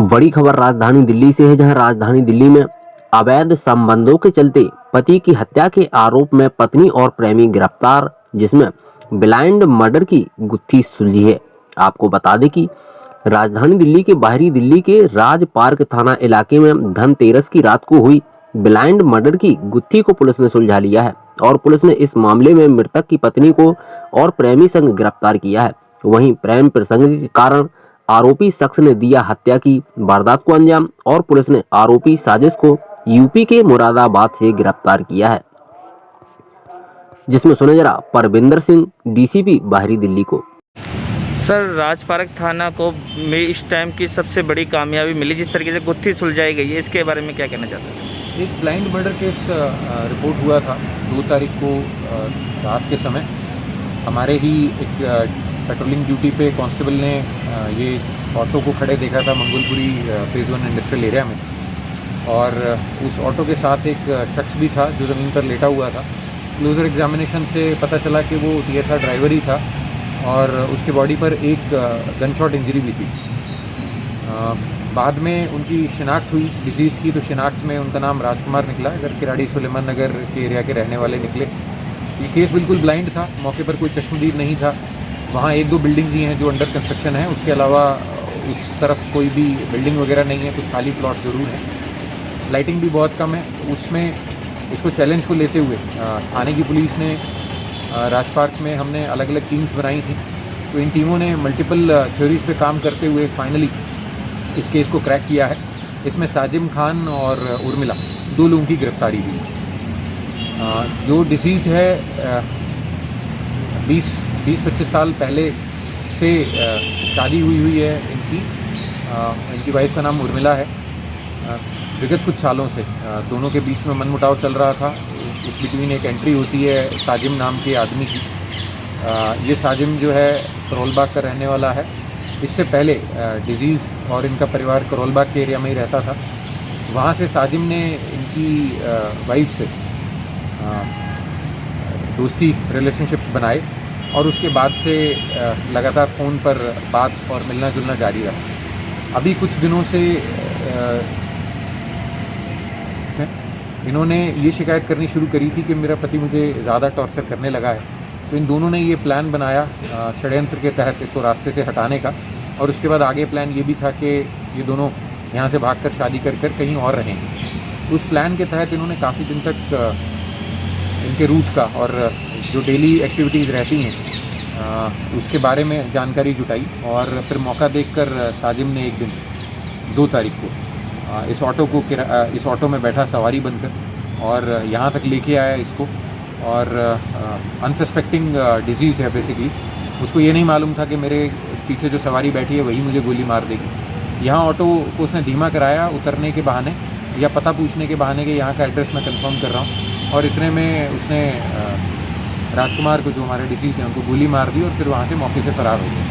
बड़ी खबर राजधानी दिल्ली से है, जहां राजधानी दिल्ली में अवैध संबंधों के चलते पति की हत्या के आरोप में पत्नी और प्रेमी गिरफ्तार, जिसमें ब्लाइंड मर्डर की गुत्थी सुलझी है। आपको बता दें कि राजधानी दिल्ली के बाहरी दिल्ली के राज पार्क थाना इलाके में धनतेरस की रात को हुई ब्लाइंड मर्डर की गुत्थी को पुलिस ने सुलझा लिया है और पुलिस ने इस मामले में मृतक की पत्नी को और प्रेमी संग गिरफ्तार किया है। वहीं प्रेम प्रसंग के कारण आरोपी शख्स ने दिया हत्या की वारदात को अंजाम और पुलिस ने आरोपी साजिश को यूपी के मुरादाबाद से गिरफ्तार किया है, जिसमें सुने जरा परविंदर सिंह, डीसीपी बाहरी दिल्ली को। सर, राजपार्क थाना को में इस टाइम की सबसे बड़ी कामयाबी मिली, जिस तरीके से गुत्थी सुलझाई गई है, इसके बारे में क्या कहना चाहते हैं सर? एक ब्लाइंड मर्डर केस रिपोर्ट हुआ था 2 तारीख को रात के समय। हमारे ही एक पेट्रोलिंग ड्यूटी पे कांस्टेबल ने ये ऑटो को खड़े देखा था मंगोलपुरी फेज़ 1 इंडस्ट्रियल एरिया में, और उस ऑटो के साथ एक शख्स भी था जो ज़मीन पर लेटा हुआ था। क्लोजर एग्जामिनेशन से पता चला कि वो टीएसआर ड्राइवर ही था और उसके बॉडी पर एक गनशॉट इंजरी भी थी। बाद में उनकी शिनाख्त हुई डिजीज़ की, तो शिनाख्त में उनका नाम राजकुमार निकला, अगर किराड़ी सुलेमान नगर के एरिया के रहने वाले निकले। ये केस बिल्कुल ब्लाइंड था, मौके पर कोई चश्मदीद नहीं था। वहाँ 1-2 बिल्डिंग्स ही हैं जो अंडर कंस्ट्रक्शन है, उसके अलावा उस तरफ कोई भी बिल्डिंग वगैरह नहीं है, कुछ खाली प्लॉट ज़रूर है। लाइटिंग भी बहुत कम है। उसमें इसको चैलेंज को लेते हुए थाने की पुलिस ने राजपार्क में हमने अलग अलग टीम्स बनाई थी, तो इन टीमों ने मल्टीपल थ्योरीज पे काम करते हुए फाइनली इस केस को क्रैक किया है। इसमें साजिम खान और उर्मिला 2 लोगों की गिरफ्तारी हुई। जो डिसीज़ है 20-25 साल पहले से शादी हुई है इनकी वाइफ का नाम उर्मिला है। विगत कुछ सालों से दोनों के बीच में मनमुटाव चल रहा था। इस बिटवीन एक एंट्री होती है साजिम नाम के आदमी की। ये साजिम जो है करोलबाग का रहने वाला है। इससे पहले डिजीज़ और इनका परिवार करोलबाग के एरिया में ही रहता था। वहाँ से साजिम ने इनकी वाइफ से दोस्ती रिलेशनशिप्स बनाए और उसके बाद से लगातार फ़ोन पर बात और मिलना जुलना जारी रहा। अभी कुछ दिनों से इन्होंने ये शिकायत करनी शुरू करी थी कि मेरा पति मुझे ज़्यादा टॉर्चर करने लगा है। तो इन दोनों ने ये प्लान बनाया षड्यंत्र के तहत इसको रास्ते से हटाने का, और उसके बाद आगे प्लान ये भी था कि ये दोनों यहाँ से भागकर शादी कर कहीं और रहेंगे। उस प्लान के तहत इन्होंने काफ़ी दिन तक इनके रूट का और जो डेली एक्टिविटीज़ रहती हैं उसके बारे में जानकारी जुटाई, और फिर मौका देखकर साजिम ने एक दिन 2 तारीख को इस ऑटो में बैठा सवारी बनकर और यहाँ तक लेके आया इसको। और अनसस्पेक्टिंग डिजीज़ है बेसिकली। उसको ये नहीं मालूम था कि मेरे पीछे जो सवारी बैठी है वही मुझे गोली मार देगी। यहाँ ऑटो को उसने धीमा कराया उतरने के बहाने या पता पूछने के बहाने कि यहाँ का एड्रेस मैं कंफर्म कर रहा हूँ, और इतने में उसने राजकुमार को, जो हमारे डिसीज़ हैं, उनको गोली मार दी और फिर वहाँ से मौके से फरार हो गया।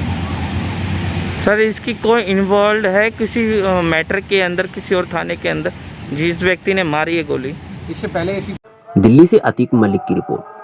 सर, इसकी कोई इन्वॉल्व है किसी मैटर के अंदर, किसी और थाने के अंदर, जिस व्यक्ति ने मारी है गोली? इससे पहले दिल्ली से अतीक मलिक की रिपोर्ट।